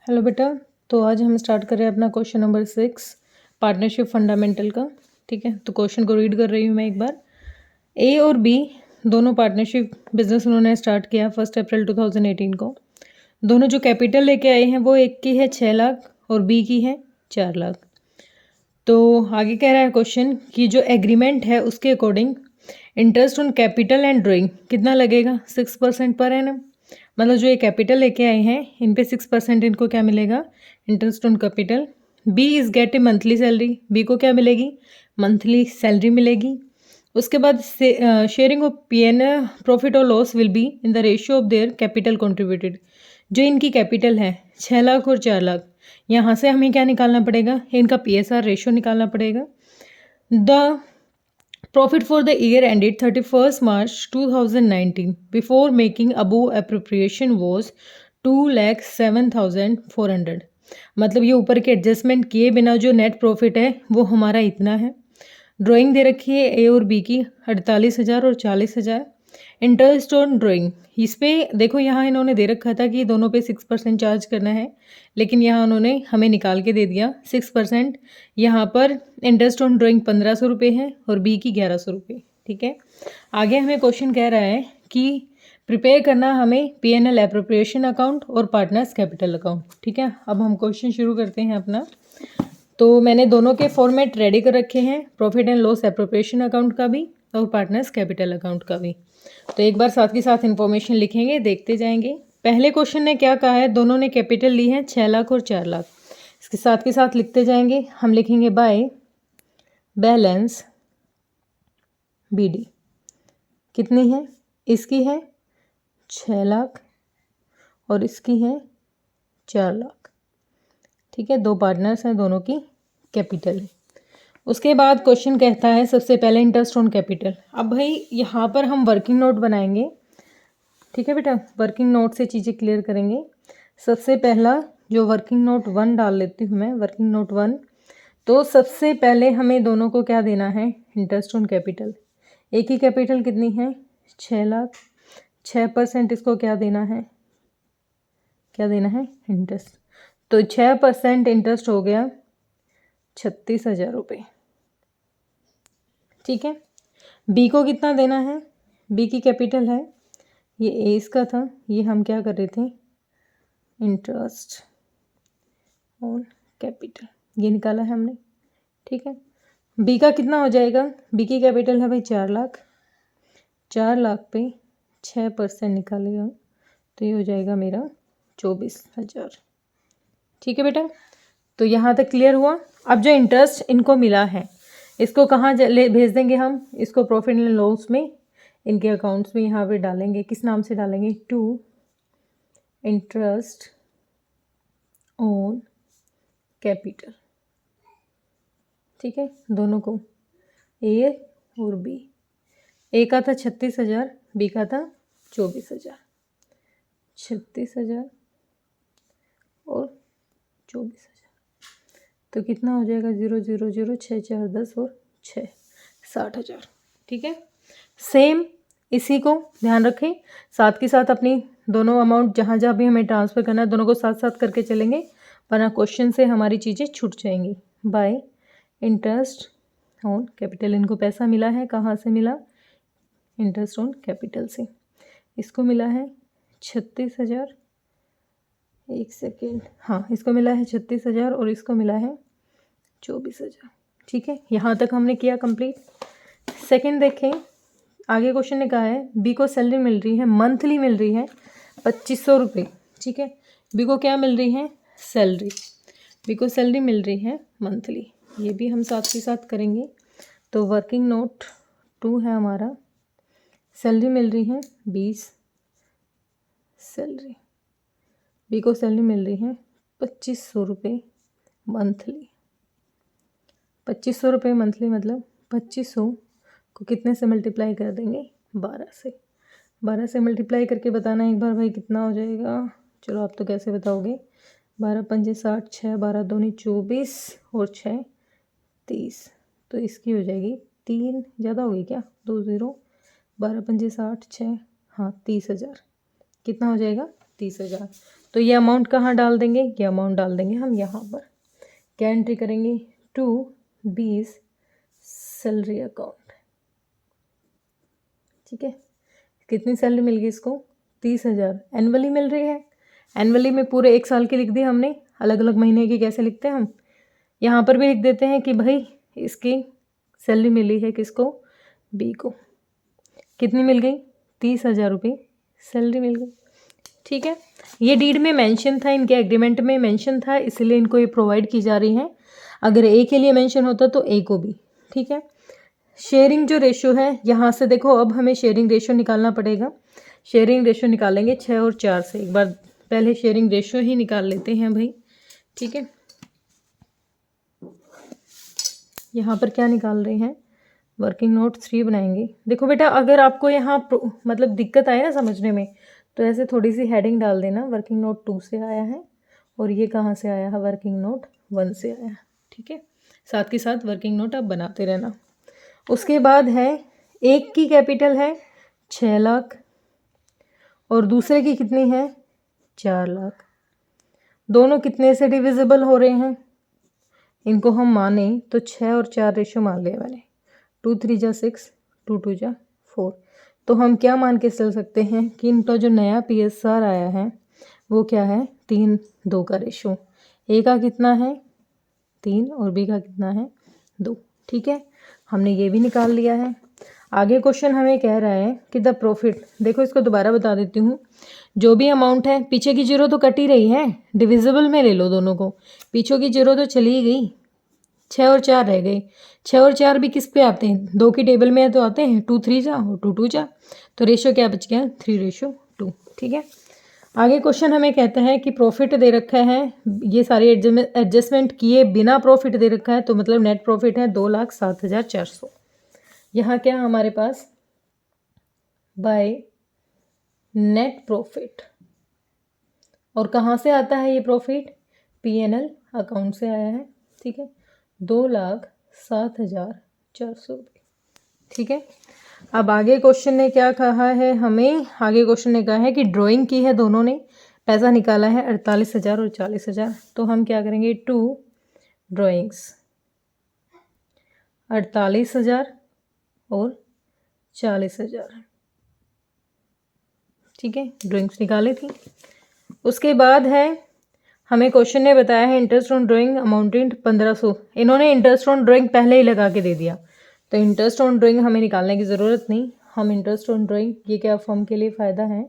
Hello बेटा। तो आज हम स्टार्ट कर रहे हैं अपना क्वेश्चन नंबर 6 पार्टनरशिप फंडामेंटल का। ठीक है, तो क्वेश्चन को रीड कर रही हूँ मैं एक बार। ए और बी दोनों पार्टनरशिप बिजनेस उन्होंने स्टार्ट किया 1 अप्रैल 2018 को। दोनों जो कैपिटल लेके आए हैं वो एक की है 6 लाख और बी की है 4 लाख। तो आगे कह रहा है क्वेश्चन कि जो एग्रीमेंट है उसके according interest on capital and drawing कितना लगेगा 6% पर एनम। मतलब जो ये कैपिटल लेके आए हैं इन पे 6% इनको क्या मिलेगा, interest on capital. B is get a monthly salary, B को क्या मिलेगी, मंथली सैलरी मिलेगी। उसके बाद sharing of P N profit और loss will be in the ratio of their capital contributed. जो इनकी कैपिटल है 6 लाख और 4 लाख, यहाँ से हमें क्या निकालना पड़ेगा, इनका PSR रेशियो निकालना पड़ेगा। The Profit for the year ended 31st March 2019 before making above appropriation was 2,07,400। मतलब ये ऊपर के एडजस्टमेंट किए बिना जो नेट प्रॉफिट है वो हमारा इतना है। ड्राइंग दे रखी है ए और बी की 48,000 और 40,000। इंटरेस्ट ऑन ड्राइंग इस पे देखो, यहाँ इन्होंने दे रखा था कि दोनों पे 6% चार्ज करना है, लेकिन यहाँ उन्होंने हमें निकाल के दे दिया 6%। यहाँ पर इंटरेस्ट ऑन ड्राइंग 1500 रुपये है और बी की 1100 रुपये। ठीक है, आगे हमें क्वेश्चन कह रहा है कि प्रिपेयर करना हमें PNL एप्रोप्रिएशन अकाउंट और पार्टनर्स कैपिटल अकाउंट। ठीक है, अब हम क्वेश्चन शुरू करते हैं अपना। तो मैंने दोनों के फॉर्मेट रेडी कर रखे हैं, profit and loss appropriation account का भी और पार्टनर्स कैपिटल अकाउंट का भी। तो एक बार साथ के साथ इन्फॉर्मेशन लिखेंगे, देखते जाएंगे। पहले क्वेश्चन ने क्या कहा है, दोनों ने कैपिटल ली है 6 लाख और 4 लाख। इसके साथ के साथ लिखते जाएंगे। हम लिखेंगे बाय बैलेंस BD कितनी है, इसकी है 6 लाख और इसकी है 4 लाख। ठीक है, दो पार्टनर्स हैं, दोनों की कैपिटल है। उसके बाद क्वेश्चन कहता है सबसे पहले इंटरेस्ट ऑन कैपिटल। अब भाई यहाँ पर हम वर्किंग नोट बनाएंगे। ठीक है बेटा, वर्किंग नोट से चीज़ें क्लियर करेंगे। सबसे पहला जो वर्किंग नोट 1 डाल लेती हूँ मैं, वर्किंग नोट 1। तो सबसे पहले हमें दोनों को क्या देना है, इंटरेस्ट ऑन कैपिटल। एक की कैपिटल कितनी है 6 लाख, 6% इसको क्या देना है, क्या देना है, इंटरेस्ट। तो 6% इंटरेस्ट हो गया 36,000 रुपये। ठीक है, बी को कितना देना है, बी की कैपिटल है, ये ए इसका था, ये हम क्या कर रहे थे, इंटरेस्ट ऑन कैपिटल, ये निकाला है हमने। ठीक है, बी का कितना हो जाएगा, बी की कैपिटल है भाई 4 लाख, 4 लाख पे 6% निकालेगा तो ये हो जाएगा मेरा 24,000। ठीक है बेटा, तो यहाँ तक क्लियर हुआ। अब जो इंटरेस्ट इनको मिला है इसको कहाँ भेज देंगे हम, इसको प्रॉफिट एंड लॉस में इनके अकाउंट्स में यहाँ पे डालेंगे। किस नाम से डालेंगे, टू इंटरेस्ट ऑन कैपिटल। ठीक है, दोनों को, ए और बी। ए का था 36,000, बी का था 24,000। 36,000 और 24,000 तो कितना हो जाएगा, 0 0 0 6 4 10 और 6 60,000। ठीक है, सेम इसी को ध्यान रखें, साथ के साथ अपनी दोनों अमाउंट जहाँ जहाँ भी हमें ट्रांसफ़र करना है दोनों को साथ साथ करके चलेंगे, वरना क्वेश्चन से हमारी चीज़ें छूट जाएंगी। बाय इंटरेस्ट ऑन कैपिटल, इनको पैसा मिला है, कहाँ से मिला, इंटरेस्ट ऑन कैपिटल से। इसको मिला है 36,000, एक सेकेंड, हाँ इसको मिला है 36,000 और इसको मिला है 24,000। ठीक है, यहाँ तक हमने किया कंप्लीट। सेकंड देखें, आगे क्वेश्चन ने कहा है बी को सैलरी मिल रही है, मंथली मिल रही है 2500 रुपये। ठीक है, बी को क्या मिल रही है, सैलरी, बी को सैलरी मिल रही है मंथली, ये भी हम साथ के साथ करेंगे। तो वर्किंग नोट 2 है हमारा, सैलरी मिल रही है 20, सैलरी, बी को सैलरी मिल रही है 2500 रुपये मंथली। 2500 रुपये मंथली मतलब 2500 को कितने से मल्टीप्लाई कर देंगे, 12 से। 12 से मल्टीप्लाई करके बताना एक बार भाई कितना हो जाएगा। चलो आप तो कैसे बताओगे, 12 पंजे 60, 6 12 दूनी 24 और 6 30। तो इसकी हो जाएगी 3 ज़्यादा होगी क्या, 2 0, 12 पंजे 60, 6, हाँ 30,000। कितना हो जाएगा, 30,000। तो ये अमाउंट कहाँ डाल देंगे, ये अमाउंट डाल देंगे हम यहाँ पर। क्या एंट्री करेंगे, टू बीस सैलरी अकाउंट। ठीक है, कितनी सैलरी मिल गई इसको, 30,000 एनुअली मिल रही है। एनुअली में पूरे 1 साल की लिख दी हमने, अलग अलग महीने की कैसे लिखते हैं हम, यहाँ पर भी लिख देते हैं कि भाई इसकी सैलरी मिली है किसको, बी को। कितनी मिल गई, 30,000 रुपये सैलरी मिल गई। ठीक है, ये डीड में मेंशन था, इनके एग्रीमेंट में मेंशन था, इसलिए इनको ये प्रोवाइड की जा रही है। अगर ए के लिए मेंशन होता तो ए को भी। ठीक है, शेयरिंग जो रेशो है, यहाँ से देखो अब हमें शेयरिंग रेशो निकालना पड़ेगा। शेयरिंग रेशो निकालेंगे 6 और 4 से। एक बार पहले शेयरिंग रेशो ही निकाल लेते हैं भाई। ठीक है, यहाँ पर क्या निकाल रहे हैं, वर्किंग नोट 3 बनाएंगे। देखो बेटा, अगर आपको यहाँ मतलब दिक्कत आए ना समझने में, तो ऐसे थोड़ी सी हेडिंग डाल देना, वर्किंग नोट 2 से आया है और ये कहाँ से आया है, वर्किंग नोट 1 से आया है। ठीक है, साथ के साथ वर्किंग नोट आप बनाते रहना। उसके बाद है, एक की कैपिटल है 6 लाख और दूसरे की कितनी है 4 लाख। दोनों कितने से डिविजिबल हो रहे हैं, इनको हम माने तो 6 और 4 रेशो मान लिया मैंने। 2 3 जा 6, 2 2 जा 4। तो हम क्या मान के चल सकते हैं कि इनका जो नया PSR आया है वो क्या है, 3:2 का रेशो। ए का कितना है 3 और बी का कितना है 2। ठीक है, हमने ये भी निकाल लिया है। आगे क्वेश्चन हमें कह रहा है कि द प्रॉफिट, देखो इसको दोबारा बता देती हूँ। जो भी अमाउंट है, पीछे की जीरो तो कट ही रही है, डिविजिबल में ले लो दोनों को। पीछे की जीरो तो चली ही गई, 6 और 4 रह गई। 6 और 4 भी किस पे आते हैं, 2 की टेबल में तो आते हैं, 2 3 जा और 2 2 जा। तो रेशो क्या बच गया, 3:2। ठीक है, आगे क्वेश्चन हमें कहता है कि प्रॉफिट दे रखा है, ये सारे एडजस्टमेंट किए बिना प्रॉफिट दे रखा है, तो मतलब नेट प्रॉफिट है 2,07,400। यहाँ क्या हमारे पास, बाय नेट प्रॉफिट। और कहाँ से आता है ये प्रॉफिट, PNL अकाउंट से आया है। ठीक है, 2,07,400 रुपये। ठीक है, अब आगे क्वेश्चन ने क्या कहा है हमें, आगे क्वेश्चन ने कहा है कि ड्राइंग की है दोनों ने, पैसा निकाला है 48,000 और 40,000। तो हम क्या करेंगे, 2 ड्राइंग्स 48,000 और 40,000। ठीक है, ड्राइंग्स निकाले थी। उसके बाद है, हमें क्वेश्चन ने बताया है इंटरेस्ट ऑन ड्राइंग अमाउंटेड 1500। इन्होंने इंटरेस्ट ऑन ड्राइंग पहले ही लगा के दे दिया, तो इंटरेस्ट ऑन ड्राइंग हमें निकालने की ज़रूरत नहीं। हम इंटरेस्ट ऑन ड्राइंग, ये क्या फर्म के लिए फ़ायदा है,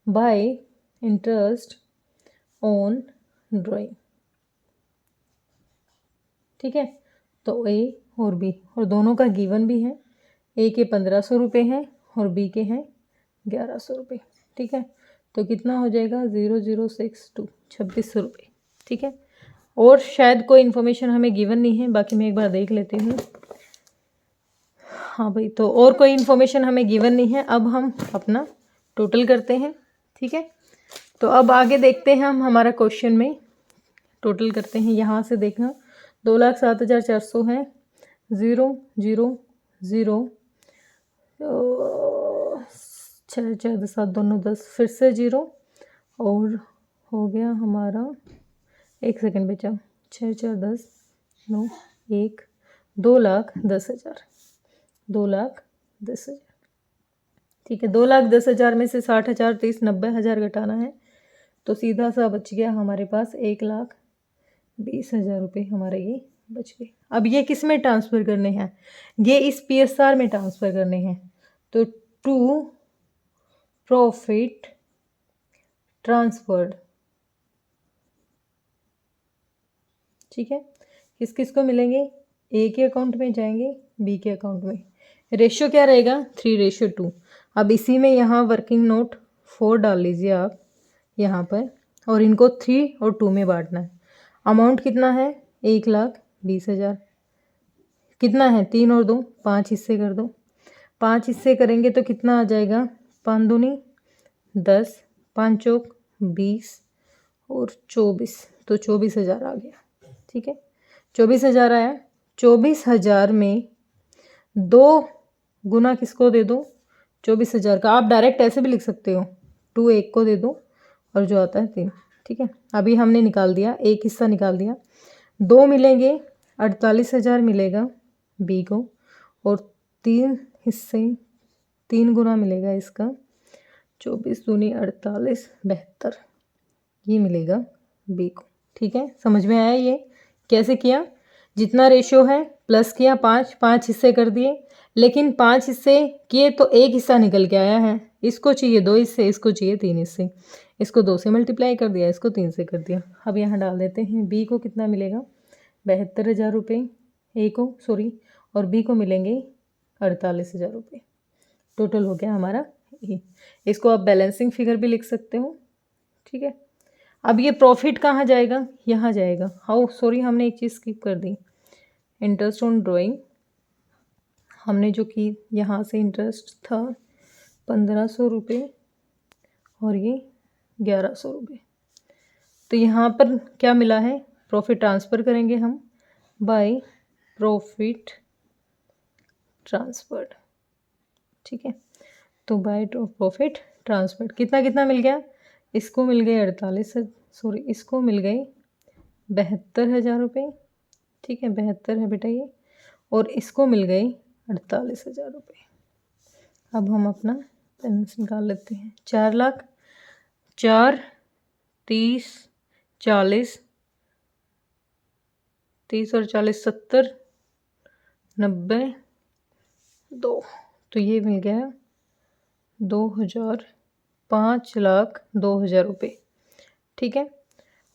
बाय इंटरेस्ट ऑन ड्राइंग। ठीक है, तो ए और बी, और दोनों का गिवन भी है, ए के 1500 रुपये हैं और बी के हैं 1100 रुपये। ठीक है, तो कितना हो जाएगा, 0062, 2600 रुपये। ठीक है, और शायद कोई इन्फॉर्मेशन हमें गिवन नहीं है, बाकी मैं एक बार देख लेती हूँ। हाँ भाई, तो और कोई इन्फॉर्मेशन हमें गिवन नहीं है। अब हम अपना टोटल करते हैं। ठीक है, तो अब आगे देखते हैं हम हमारा क्वेश्चन में टोटल करते हैं। यहाँ से देखना, 2,07,400 है, 0 0 0 6 4 7 दोनों 10, फिर से 0 और हो गया हमारा, 1 सेकंड बचा, 6 4 10 9 1, 2,10,000, 2,10,000। ठीक है, 2,10,000 में से 60,000 30 90,000 घटाना है, तो सीधा सा बच गया हमारे पास 1,20,000 रुपये हमारे ये बच गए। अब ये किस में ट्रांसफ़र करने हैं, ये इस PSR में ट्रांसफ़र करने हैं। तो टू प्रॉफिट ट्रांसफर्ड। ठीक है, किस किस को मिलेंगे, ए के अकाउंट में जाएंगे, बी के अकाउंट में। रेशो क्या रहेगा, 3:2। अब इसी में यहाँ वर्किंग नोट 4 डाल लीजिए आप यहाँ पर, और इनको 3 और 2 में बांटना है। अमाउंट कितना है, 1,20,000। कितना है, 3 और 2 5 हिस्से कर दो। 5 हिस्से करेंगे तो कितना आ जाएगा, 5 दूनी 10, 5 चौक 20 और 24, तो 24,000 आ गया। ठीक है, 24,000 आया। 24,000 में 2 गुना किसको दे दो, 24,000 का। आप डायरेक्ट ऐसे भी लिख सकते हो, 2 1 को दे दो और जो आता है 3। ठीक है, अभी हमने निकाल दिया, एक हिस्सा निकाल दिया। 2 मिलेंगे, 48,000 मिलेगा बी को, और 3 हिस्से 3 गुना मिलेगा इसका, 24 दूनी 48, 72 ये मिलेगा बी को। ठीक है, समझ में आया ये कैसे किया? जितना रेशियो है प्लस किया, 5 हिस्से कर दिए, लेकिन 5 हिस्से किए तो एक हिस्सा निकल के आया है, इसको चाहिए 2 हिस्से, इसको चाहिए 3 हिस्से, इसको 2 से मल्टीप्लाई कर दिया, इसको 3 से कर दिया। अब यहाँ डाल देते हैं, बी को कितना मिलेगा 72,000 रुपये, ए को सॉरी, और बी को मिलेंगे 48,000 रुपये। टोटल हो गया हमारा ए। इसको आप बैलेंसिंग फिगर भी लिख सकते हो। ठीक है, अब ये प्रॉफिट कहाँ जाएगा? यहाँ जाएगा। हाउ सॉरी, हमने एक चीज़ स्किप कर दी, इंटरेस्ट ऑन ड्राइंग हमने जो की, यहाँ से इंटरेस्ट था 1500 रुपये और ये 1100 रुपये। तो यहाँ पर क्या मिला है? प्रॉफिट ट्रांसफ़र करेंगे हम बाय प्रॉफिट ट्रांसफर्ड। ठीक है, तो बाय प्रॉफिट ट्रांसफर्ड कितना कितना मिल गया? इसको मिल गए 48, सॉरी इसको मिल गए 72,000 रुपये। ठीक है, 72 है बेटा ये, और इसको मिल गए 48,000 रुपये। अब हम अपना बैलेंस निकाल लेते हैं। 4 लाख, 4, 30, 40, 30 और 40 70, 90, 2, तो ये मिल गया 2,000, 5,02,000 रुपये। ठीक है,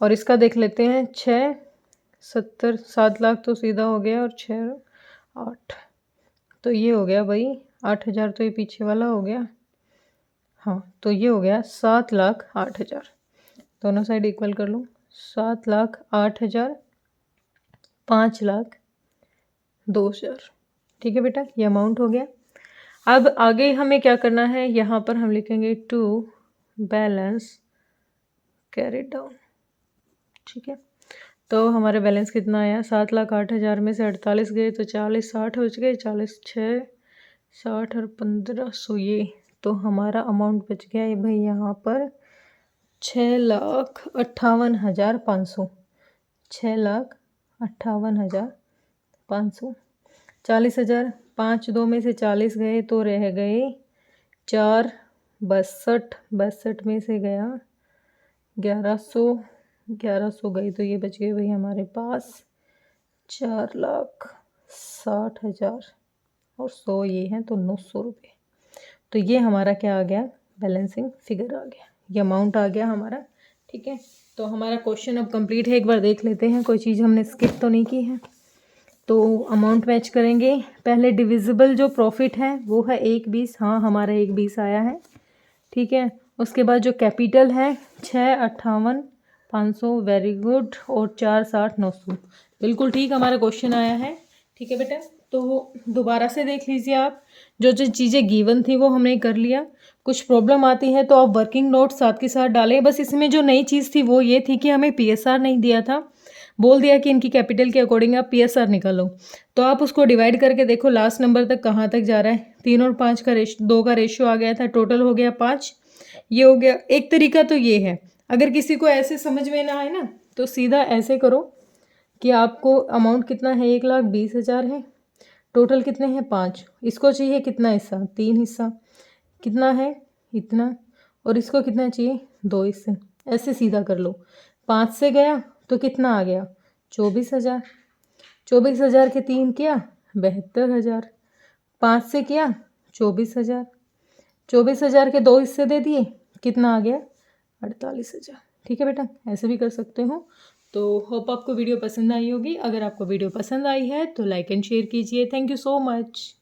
और इसका देख लेते हैं, 6, 70, 7 लाख तो सीधा हो गया, और 6, 8, तो ये हो गया भाई 8,000, तो ये पीछे वाला हो गया। हाँ, तो ये हो गया 7,08,000। दोनों साइड इक्वल कर लो, 7,08,000, 5,02,000। ठीक है बेटा, ये अमाउंट हो गया। अब आगे हमें क्या करना है? यहाँ पर हम लिखेंगे टू बैलेंस कैरी डाउन। ठीक है, तो हमारा बैलेंस कितना आया? 7,08,000 में से 48 गए तो 40, 60 बच गए, 40, 6, 60 और 1500, ये तो हमारा अमाउंट बच गया है भाई यहाँ पर 6,58,500, 6,58,500। 40,000, 5 2 में से 40 गए तो रह गए 4, 62 में से गया 1100 गई, तो ये बच गए भाई हमारे पास 4,60,000 और 100 ये हैं, तो 900 रुपये। तो ये हमारा क्या आ गया? बैलेंसिंग फिगर आ गया, ये अमाउंट आ गया हमारा। ठीक है, तो हमारा क्वेश्चन अब कंप्लीट है। एक बार देख लेते हैं, कोई चीज़ हमने स्किप तो नहीं की है। तो अमाउंट मैच करेंगे। पहले डिविजिबल जो प्रॉफिट है वो है 1,20, हाँ हमारा 1,20 आया है। ठीक है, उसके बाद जो कैपिटल है 6,58,500, वेरी गुड, और 4,60,900, बिल्कुल ठीक हमारा क्वेश्चन आया है। ठीक है बेटा, तो दोबारा से देख लीजिए आप, जो जो चीज़ें गिवन थी वो हमने कर लिया। कुछ प्रॉब्लम आती है तो आप वर्किंग नोट साथ के साथ डालें। बस इसमें जो नई चीज़ थी वो ये थी कि हमें पीएसआर नहीं दिया था, बोल दिया कि इनकी कैपिटल के अकॉर्डिंग आप पीएसआर निकालो। तो आप उसको डिवाइड करके देखो लास्ट नंबर तक कहाँ तक जा रहा है। 3 और 5 का 2 का रेशियो आ गया था, टोटल हो गया 5। ये हो गया एक तरीका, तो ये है। अगर किसी को ऐसे समझ में ना आए ना, तो सीधा ऐसे करो कि आपको अमाउंट कितना है, 1,20,000 है, टोटल कितने हैं 5, इसको चाहिए कितना हिस्सा, 3 हिस्सा, कितना है इतना, और इसको कितना चाहिए 2 हिस्से, ऐसे सीधा कर लो। 5 से गया तो कितना आ गया 24,000, 24,000 के 3 किया 72,000, 5 से किया 24,000, 24,000 के 2 हिस्से दे दिए, कितना आ गया 48,000। ठीक है बेटा, ऐसे भी कर सकते हो। तो होप आपको वीडियो पसंद आई होगी। अगर आपको वीडियो पसंद आई है तो लाइक एंड शेयर कीजिए। Thank you so much.